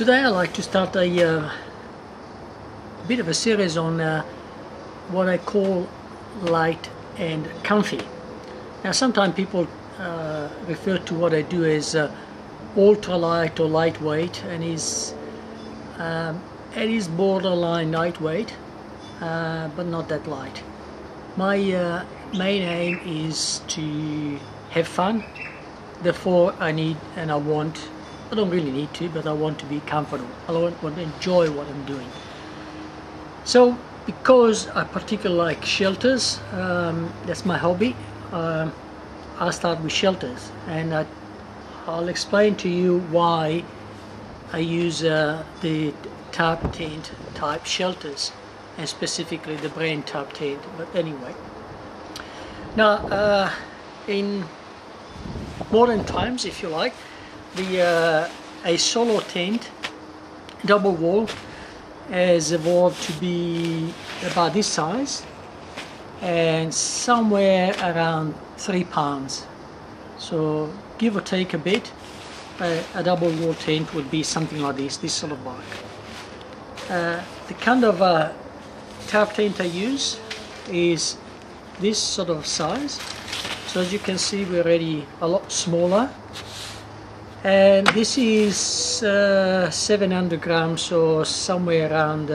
Today I'd like to start a bit of a series on what I call light and comfy. Now sometimes people refer to what I do as ultralight or lightweight, and it is borderline lightweight, but not that light. My main aim is to have fun, therefore I don't really need to, but I want to be comfortable. I want to enjoy what I'm doing. So because I particularly like shelters, that's my hobby, I'll start with shelters, and I'll explain to you why I use the Tarptent type shelters, and specifically the brand Tarptent. But anyway, now in modern times, if you like, a solo tent, double wall, has evolved to be about this size and somewhere around 3 pounds. So give or take a bit, a double wall tent would be something like this sort of bulk. The kind of tarp tent I use is this sort of size. So as you can see, we're already a lot smaller. And this is 700 grams, or somewhere around,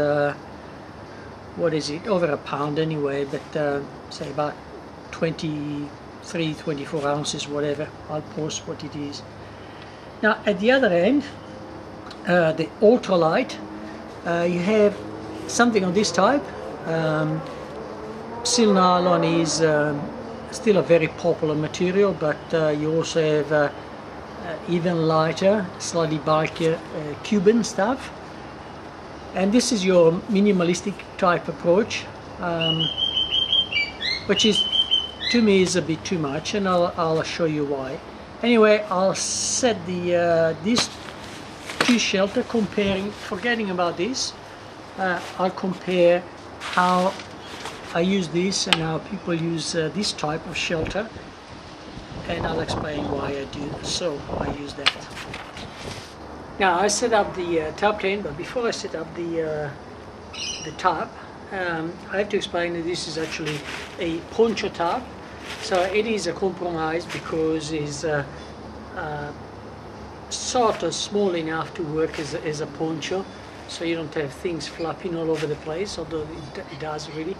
what is it, over a pound anyway, but say about 23-24 ounces, whatever. I'll post what it is. Now at the other end, the ultralight, you have something of this type. Seal nylon is still a very popular material, but you also have even lighter, slightly bulkier Cuban stuff, and this is your minimalistic type approach, which is, to me, is a bit too much, and I'll show you why. Anyway, I'll set these two shelter, forgetting about this. I'll compare how I use this and how people use this type of shelter, and I'll explain why I do so. I use that. Now I set up the tarp tent, but before I set up the tarp, I have to explain that this is actually a poncho tarp. So it is a compromise because it's sort of small enough to work as a poncho, so you don't have things flapping all over the place, although it does really.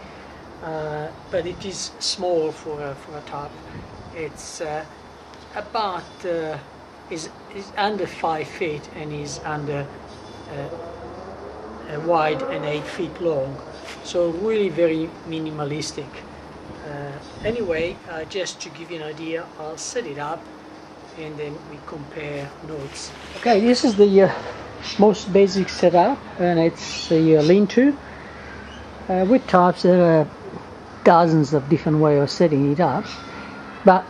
But it is small for a tarp. It's about is under 5 feet and is under wide and 8 feet long. So really very minimalistic. Anyway, just to give you an idea, I'll set it up and then we compare notes. Okay, this is the most basic setup, and it's a lean-to. With tarps, there are dozens of different ways of setting it up, but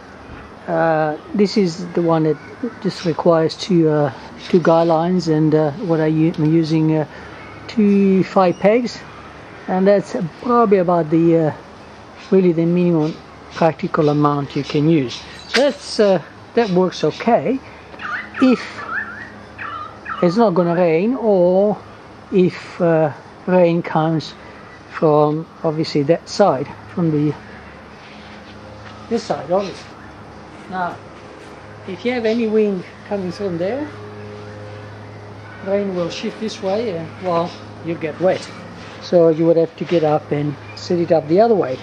this is the one that just requires two guy lines, and what I'm using 2 5 pegs, and that's probably about the really the minimum practical amount you can use. So that works okay if it's not going to rain, or if rain comes from obviously that side, from this side obviously. Now if you have any wind coming from there, rain will shift this way and, well, you get wet, so you would have to get up and set it up the other way.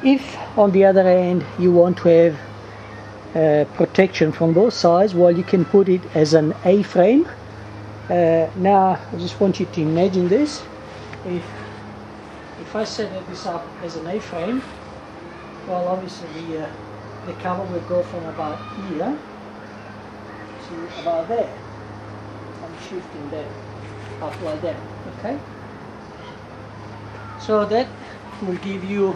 If on the other end you want to have protection from both sides, well, you can put it as an A-frame. Now I just want you to imagine this. If I set this up as an A-frame, well, obviously the cover will go from about here to about there. I'm shifting that up like that, okay? So that will give you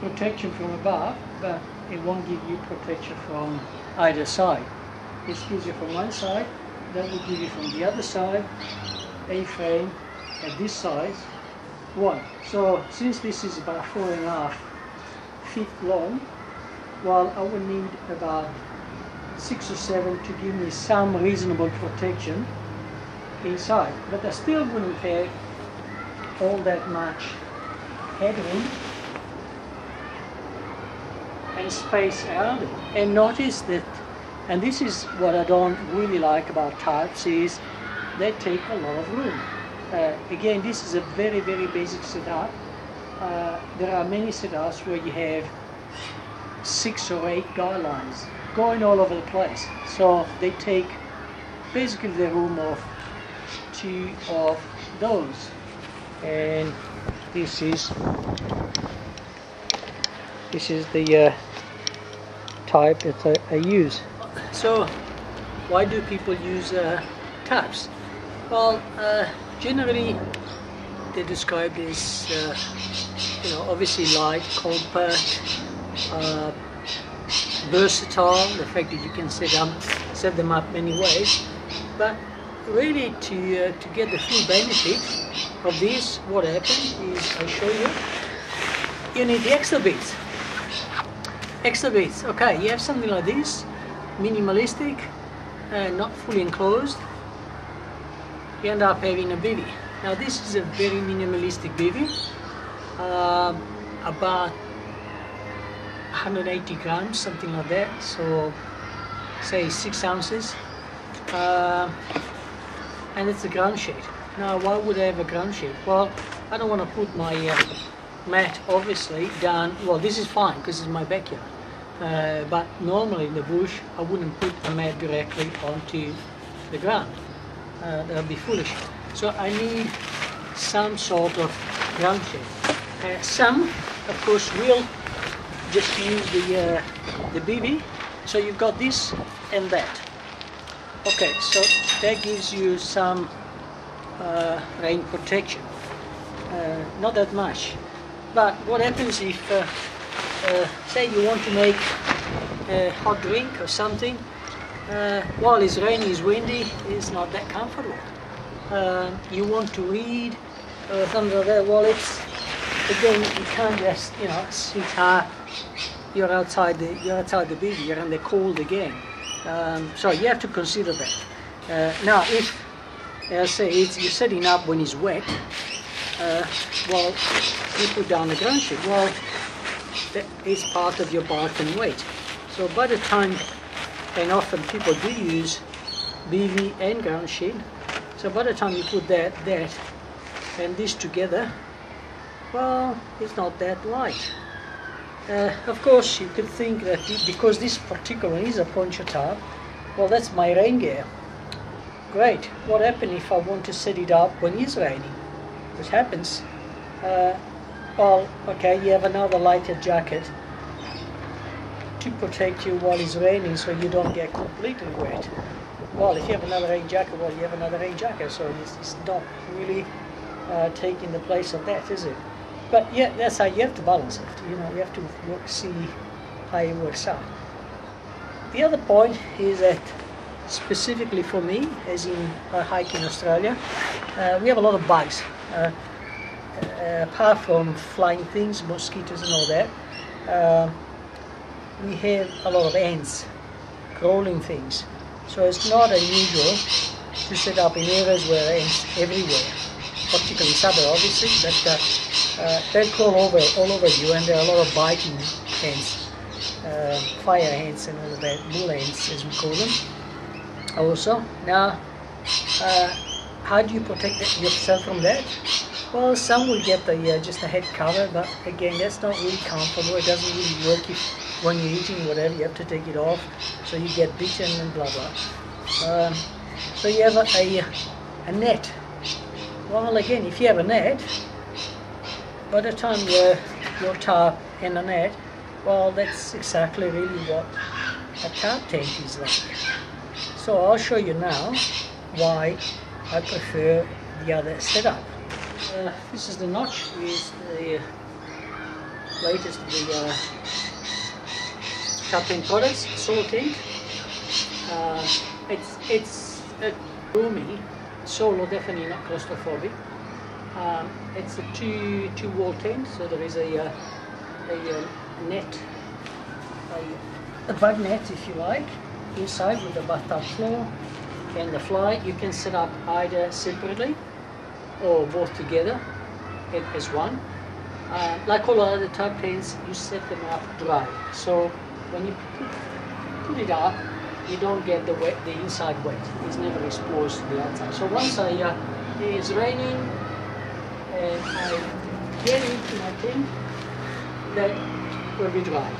protection from above, but it won't give you protection from either side. This gives you from one side, that will give you from the other side. A-frame at this size, one. So since this is about 4.5 feet long, well, I will need about 6 or 7 to give me some reasonable protection inside, but I still wouldn't have all that much headroom and space around it. And notice that, and this is what I don't really like about tarps, is they take a lot of room. Again, this is a very, very basic setup. There are many setups where you have 6 or 8 guy lines going all over the place. So they take basically the room of 2 of those. And this is the type that I use. So why do people use tarps? Well, generally they're described as you know, obviously light, compact, versatile, the fact that you can set them up many ways, but really to get the full benefit of this, what happens is, I'll show you, you need the extra bits. Okay, you have something like this, minimalistic, not fully enclosed, you end up having a bivvy. Now this is a very minimalistic bivvy, about 180 grams, something like that, so say 6 ounces, and it's a ground sheet. Now why would I have a ground sheet? Well, I don't want to put my mat obviously down. Well, this is fine because it's my backyard, but normally in the bush I wouldn't put a mat directly onto the ground. That would be foolish. So I need some sort of ground sheet. Some, of course, will just use the bivvy. So you've got this and that. Okay, so that gives you some rain protection. Not that much. But what happens if, say you want to make a hot drink or something, while it's rainy, it's windy, it's not that comfortable. You want to read or something like that, well, it's, again, you can't just, you know, sit you're outside the bivvy, you're in the cold again. So you have to consider that. Now, if, as I say, you're setting up when it's wet, well, you put down the ground sheet. Well, that is part of your bark and weight. So by the time, and often people do use bivvy and ground sheet, so by the time you put that, and this together, well, it's not that light. Of course, you could think that because this particular is a poncho tarp, well, that's my rain gear. Great. What happens if I want to set it up when it's raining? What happens? Well, okay, you have another lighter jacket to protect you while it's raining, so you don't get completely wet. Well, if you have another rain jacket, well, you have another rain jacket, so it's not really taking the place of that, is it? But yeah, that's how you have to balance it. You know, you have to see how it works out. The other point is that specifically for me, as in I hike in Australia, we have a lot of bugs. Apart from flying things, mosquitoes and all that, we have a lot of ants, crawling things. So it's not unusual to set up in areas where ants everywhere, particularly summer obviously, but they crawl all over you, and there are a lot of biting ants, fire ants and all of that, bull ants as we call them. Also, now, how do you protect yourself from that? Well, some will get just a head cover, but again, that's not really comfortable. It doesn't really work when you're eating whatever, you have to take it off, so you get bitten and blah blah. So you have a net. Well, again, if you have a net, by the time your tarp and a net, well, that's exactly really what a tarp tent is like. So I'll show you now why I prefer the other setup. This is the notch with the latest of the Tarptent products, solar tent. It's roomy, solo, definitely not claustrophobic. It's a two wall tent, so there is a net, a bug net if you like, inside with the bathtub floor and the fly. You can set up either separately or both together as one. Like all other Tarp tents, you set them up dry. So when you put it up, you don't get the inside wet. It's never exposed to the outside. So once it's raining and I get into my tent, that will be dry.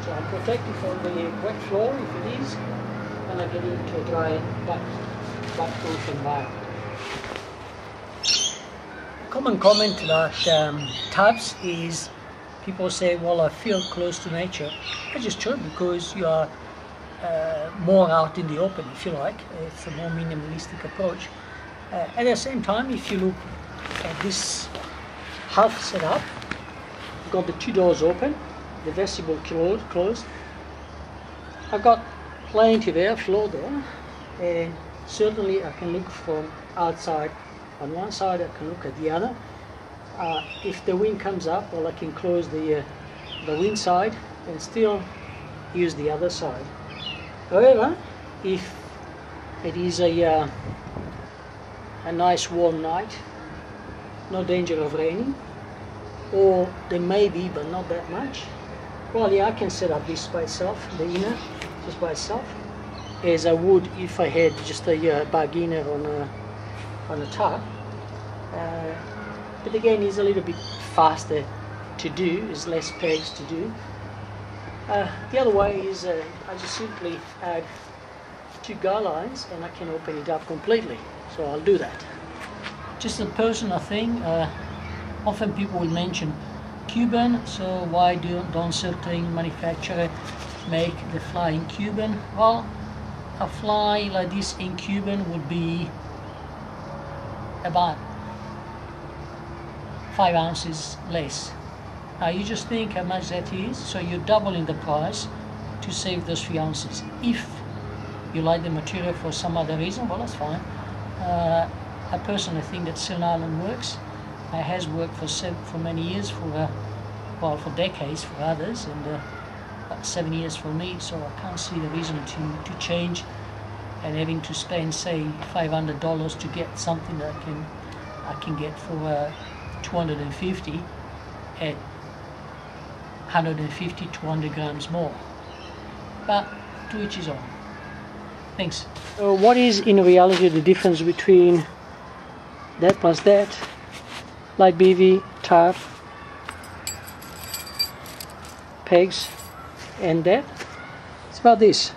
So I'm protected from the wet floor if it is, and I get into a dry, wet-proof environment. Common comment about Tarps is people say, well, I feel close to nature. That's just true, because you are more out in the open, if you like. It's a more minimalistic approach. At the same time, if you look at this half setup, I've got the 2 doors open, the vestibule closed. I've got plenty of airflow there, and certainly I can look from outside on one side, I can look at the other. If the wind comes up, well, I can close the wind side and still use the other side. However, if it is a nice warm night, no danger of raining, or there may be but not that much, well, yeah, I can set up this by itself, the inner just by itself, as I would if I had just a bag inner on a Tarp. But again, it's a little bit faster to do, there's less pegs to do. The other way is I just simply add 2 guy lines and I can open it up completely. So I'll do that. Just a personal thing, often people will mention Cuban, so why don't certain manufacturers make the fly in Cuban? Well, a fly like this in Cuban would be about 5 ounces less. You just think how much that is, so you're doubling the price to save those 3 ounces. If you like the material for some other reason, well, that's fine. I personally think that Silver Island works. It has worked for many years, for decades for others, and about 7 years for me, so I can't see the reason to change and having to spend, say, $500 to get something that I can get for 250 at 150, 200 grams more. But to each his own. Thanks. So what is in reality the difference between that plus that, light BV, Tarp, pegs, and that? It's about this.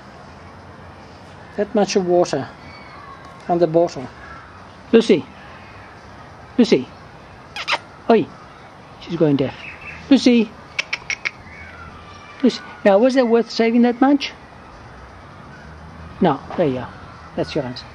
That much of water on the bottle. Lucy. Lucy. Oi. She's going deaf. Lucy. Lucy. Now, was that worth saving that much? No. There you are. That's your answer.